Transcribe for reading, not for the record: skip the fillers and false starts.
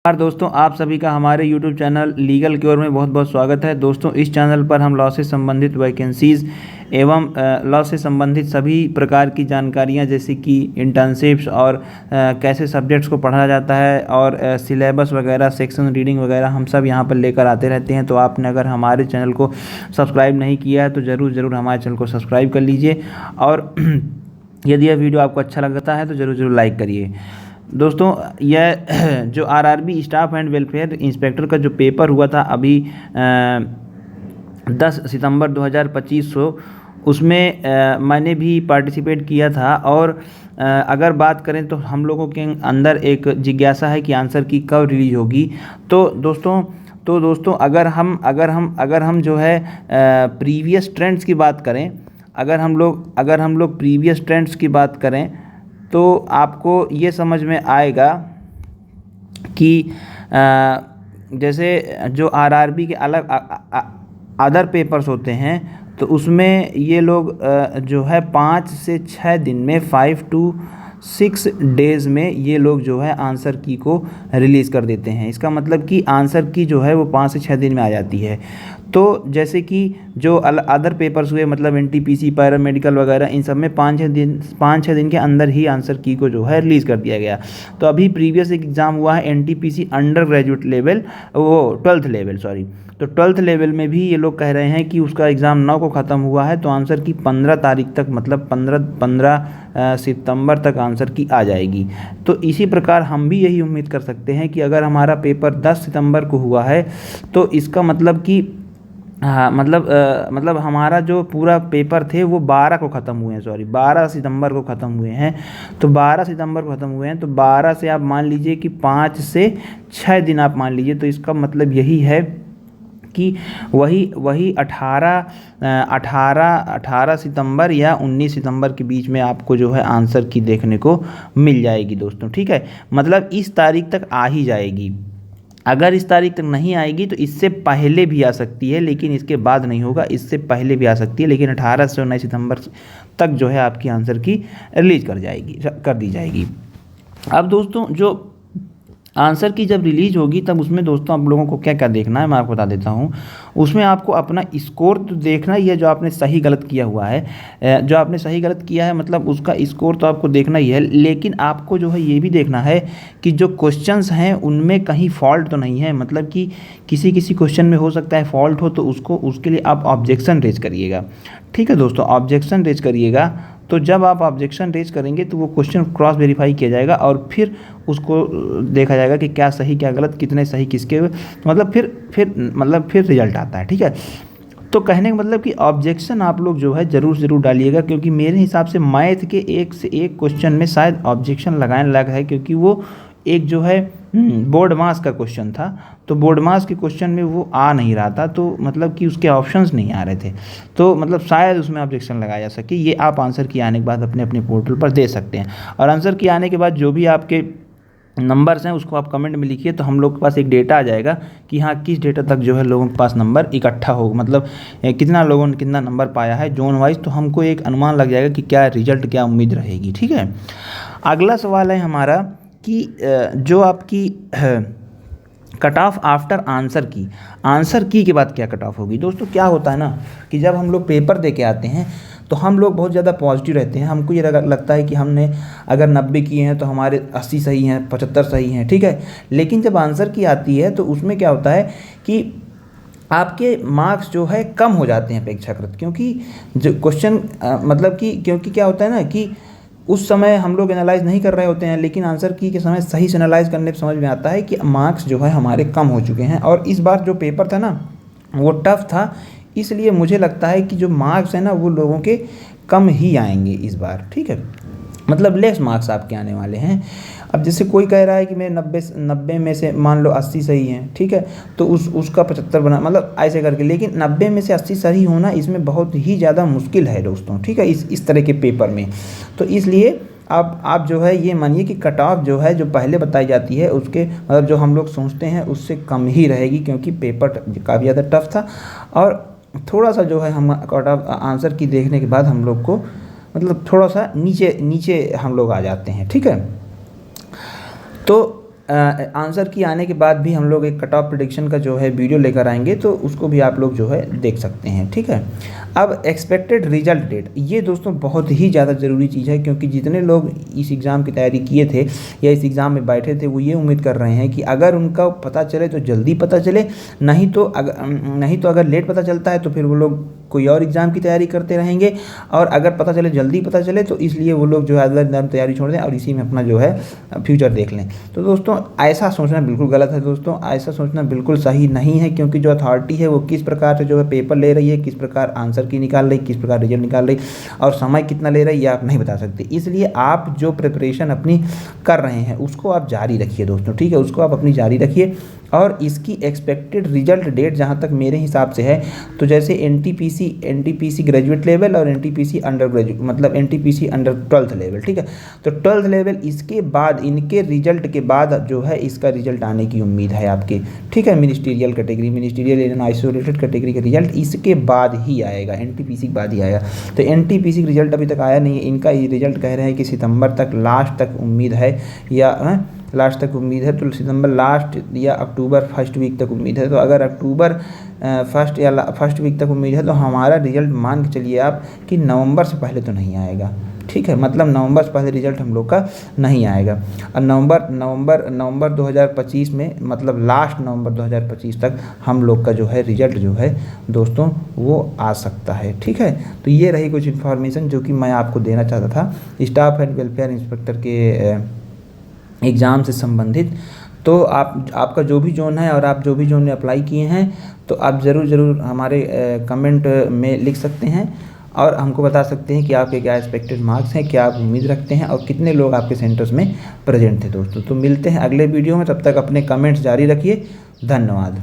नमस्कार दोस्तों, आप सभी का हमारे YouTube चैनल लीगल क्योर में बहुत बहुत स्वागत है। दोस्तों, इस चैनल पर हम लॉ से संबंधित वैकेंसीज़ एवं लॉ से संबंधित सभी प्रकार की जानकारियां जैसे कि इंटर्नशिप्स और कैसे सब्जेक्ट्स को पढ़ा जाता है और सिलेबस वगैरह, सेक्शन रीडिंग वगैरह हम सब यहां पर लेकर आते रहते हैं। तो आपने अगर हमारे चैनल को सब्सक्राइब नहीं किया है तो ज़रूर हमारे चैनल को सब्सक्राइब कर लीजिए और यदि यह वीडियो आपको अच्छा लगता है तो ज़रूर लाइक करिए। दोस्तों, यह जो RRB staff and welfare inspector का जो पेपर हुआ था अभी 10 सितंबर 2025 को, उसमें मैंने भी पार्टिसिपेट किया था। और अगर बात करें तो हम लोगों के अंदर एक जिज्ञासा है कि आंसर की कब रिलीज होगी। तो दोस्तों अगर हम जो है प्रीवियस ट्रेंड्स की बात करें, अगर हम लोग प्रीवियस ट्रेंड्स की बात करें तो आपको ये समझ में आएगा कि जैसे जो आरआरबी के अलग अदर पेपर्स होते हैं तो उसमें ये लोग जो है 5 से 6 दिन में 5 to 6 डेज़ में ये लोग जो है आंसर की को रिलीज़ कर देते हैं। इसका मतलब कि आंसर की जो है वो 5 से 6 दिन में आ जाती है। तो जैसे कि जो अदर पेपर्स हुए, मतलब एनटीपीसी, पैरामेडिकल वगैरह, इन सब में 5-6 दिन के अंदर ही आंसर की को जो है रिलीज़ कर दिया गया। तो अभी प्रीवियस एग्ज़ाम हुआ है एनटीपीसी अंडर ग्रेजुएट लेवल, वो 12th लेवल, सॉरी। तो 12th लेवल में भी ये लोग कह रहे हैं कि उसका एग्ज़ाम 9 को ख़त्म हुआ है, तो आंसर की 15 तारीख तक, मतलब 15 सितंबर तक आंसर की आ जाएगी। तो इसी प्रकार हम भी यही उम्मीद कर सकते हैं कि अगर हमारा पेपर 10 सितंबर को हुआ है तो इसका मतलब कि मतलब हमारा जो पूरा पेपर थे वो 12 को ख़त्म हुए हैं, सॉरी 12 सितंबर को ख़त्म हुए हैं। तो 12 सितंबर को ख़त्म हुए हैं तो 12 से आप मान लीजिए कि 5 से 6 दिन आप मान लीजिए। तो इसका मतलब यही है कि वही 18 सितंबर या 19 सितंबर के बीच में आपको जो है आंसर की देखने को मिल जाएगी दोस्तों, ठीक है। मतलब इस तारीख तक आ ही जाएगी। अगर इस तारीख तक नहीं आएगी तो इससे पहले भी आ सकती है, लेकिन इसके बाद नहीं होगा, इससे पहले भी आ सकती है। लेकिन 18 से 19 सितंबर तक जो है आपकी आंसर की रिलीज कर दी जाएगी। अब दोस्तों, जो आंसर की जब रिलीज होगी तब उसमें दोस्तों आप लोगों को क्या क्या देखना है मैं आपको बता देता हूँ। उसमें आपको अपना स्कोर तो देखना ही है, जो आपने सही गलत किया हुआ है। जो आपने सही गलत किया है मतलब उसका स्कोर तो आपको देखना ही है, लेकिन आपको जो है ये भी देखना है कि जो क्वेश्चंस हैं उनमें कहीं फॉल्ट तो नहीं है। मतलब कि किसी क्वेश्चन में हो सकता है फॉल्ट हो, तो उसके लिए आप ऑब्जेक्शन रेज करिएगा, ठीक है दोस्तों। ऑब्जेक्शन रेज करिएगा, तो जब आप ऑब्जेक्शन रेज करेंगे तो वो क्वेश्चन क्रॉस वेरीफाई किया जाएगा और फिर उसको देखा जाएगा कि क्या सही क्या गलत, कितने सही किसके, मतलब फिर रिजल्ट आता है, ठीक है। तो कहने का मतलब कि ऑब्जेक्शन आप लोग जो है ज़रूर डालिएगा, क्योंकि मेरे हिसाब से मैथ के एक से एक क्वेश्चन में शायद ऑब्जेक्शन लगाने लगा है, क्योंकि वो एक जो है बोर्ड मास का क्वेश्चन था। तो बोर्ड मास के क्वेश्चन में वो आ नहीं रहा था, तो मतलब कि उसके ऑप्शंस नहीं आ रहे थे, तो मतलब शायद उसमें ऑब्जेक्शन लगाया जा सके। ये आप आंसर की आने के बाद अपने अपने पोर्टल पर दे सकते हैं। और आंसर की आने के बाद जो भी आपके नंबर्स हैं उसको आप कमेंट में लिखिए, तो हम लोग के पास एक डेटा आ जाएगा कि हाँ किस डेटा तक जो है लोगों के पास नंबर इकट्ठा हो, मतलब कितना लोगों ने कितना नंबर पाया है जोन वाइज, तो हमको एक अनुमान लग जाएगा कि क्या रिजल्ट, क्या उम्मीद रहेगी, ठीक है। अगला सवाल है हमारा कि जो आपकी कट ऑफ आफ्टर आंसर की के बाद क्या कट ऑफ होगी। दोस्तों, क्या होता है ना कि जब हम लोग पेपर दे के आते हैं तो हम लोग बहुत ज़्यादा पॉजिटिव रहते हैं। हमको ये लगता है कि हमने अगर 90 किए हैं तो हमारे 80 सही हैं, 75 सही हैं, ठीक है। लेकिन जब आंसर की आती है तो उसमें क्या होता है कि आपके मार्क्स जो है कम हो जाते हैं अपेक्षाकृत, क्योंकि जो क्वेश्चन मतलब कि क्योंकि क्या होता है ना कि उस समय हम लोग एनालाइज नहीं कर रहे होते हैं, लेकिन आंसर की के समय सही से एनालाइज करने पर समझ में आता है कि मार्क्स जो है हमारे कम हो चुके हैं। और इस बार जो पेपर था ना वो टफ था, इसलिए मुझे लगता है कि जो मार्क्स हैं ना वो लोगों के कम ही आएंगे इस बार, ठीक है। मतलब लेस मार्क्स आपके आने वाले हैं। अब जैसे कोई कह रहा है कि मेरे 90 में से मान लो 80 सही हैं, ठीक है, तो उसका 75 बना, मतलब ऐसे करके। लेकिन 90 में से 80 सही होना इसमें बहुत ही ज़्यादा मुश्किल है दोस्तों, ठीक है, इस तरह के पेपर में। तो इसलिए आप जो है ये मानिए कि कट ऑफ जो है जो पहले बताई जाती है उसके मतलब जो हम लोग सोचते हैं उससे कम ही रहेगी, क्योंकि पेपर काफ़ी ज़्यादा टफ था। और थोड़ा सा जो है हम कट ऑफ आंसर की देखने के बाद हम लोग को मतलब थोड़ा सा नीचे हम लोग आ जाते हैं, ठीक है। तो आंसर की आने के बाद भी हम लोग एक कट ऑफ प्रेडिक्शन का जो है वीडियो लेकर आएंगे, तो उसको भी आप लोग जो है देख सकते हैं, ठीक है। अब एक्सपेक्टेड रिजल्ट डेट, ये दोस्तों बहुत ही ज़्यादा ज़रूरी चीज़ है, क्योंकि जितने लोग इस एग्ज़ाम की तैयारी किए थे या इस एग्ज़ाम में बैठे थे वो ये उम्मीद कर रहे हैं कि अगर उनका पता चले तो जल्दी पता चले, नहीं तो अगर लेट पता चलता है तो फिर वो लोग कोई और एग्ज़ाम की तैयारी करते रहेंगे, और अगर पता चले जल्दी पता चले तो इसलिए वो लोग जो है अगला एग्ज़ाम तैयारी छोड़ दें और इसी में अपना जो है फ्यूचर देख लें। तो दोस्तों ऐसा सोचना बिल्कुल गलत है दोस्तों, ऐसा सोचना बिल्कुल सही नहीं है, क्योंकि जो अथॉरिटी है वो किस प्रकार से जो है पेपर ले रही है, किस प्रकार आंसर की निकाल रही, किस प्रकार रिजल्ट निकाल रही और समय कितना ले रही है, ये आप नहीं बता सकते। इसलिए आप जो प्रिपरेशन अपनी कर रहे हैं उसको आप जारी रखिए दोस्तों, ठीक है, उसको आप अपनी जारी रखिए। और इसकी एक्सपेक्टेड रिजल्ट डेट जहाँ तक मेरे हिसाब से है, तो जैसे एनटीपीसी ग्रेजुएट लेवल और एनटीपीसी अंडर ग्रेजुएट, मतलब एनटीपीसी अंडर 12th लेवल, ठीक है, तो 12th लेवल इसके बाद, इनके रिजल्ट के बाद जो है इसका रिजल्ट आने की उम्मीद है आपके, ठीक है। मिनिस्टीरियल कैटेगरी, मिनिस्टीरियल इन आइसोलेटेड कैटेगरी का रिजल्ट इसके बाद ही आएगा, एनटीपीसी के बाद ही आएगा। तो एनटीपीसी का रिजल्ट अभी तक आया नहीं है, इनका ये रिजल्ट कह रहे हैं कि सितंबर तक लास्ट तक उम्मीद है, या लास्ट तक उम्मीद है, तो सितंबर लास्ट या अक्टूबर फर्स्ट वीक तक उम्मीद है। तो अगर अक्टूबर फर्स्ट या फर्स्ट वीक तक उम्मीद है तो हमारा रिजल्ट मान के चलिए आप कि नवंबर से पहले तो नहीं आएगा, ठीक है, मतलब नवंबर से पहले रिजल्ट हम लोग का नहीं आएगा। और नवंबर 2025 में, मतलब लास्ट नवंबर 2025 तक हम लोग का जो है रिजल्ट जो है दोस्तों वो आ सकता है, ठीक है। तो ये रही कुछ इन्फॉर्मेशन जो कि मैं आपको देना चाहता था स्टाफ एंड वेलफेयर इंस्पेक्टर के एग्ज़ाम से संबंधित। तो आपका जो भी जोन है और आप जो भी जोन में अप्लाई किए हैं तो आप ज़रूर हमारे कमेंट में लिख सकते हैं और हमको बता सकते हैं कि आपके क्या एक्सपेक्टेड मार्क्स हैं, क्या आप उम्मीद रखते हैं और कितने लोग आपके सेंटर्स में प्रेजेंट थे दोस्तों। तो मिलते हैं अगले वीडियो में, तब तक अपने कमेंट्स जारी रखिए। धन्यवाद।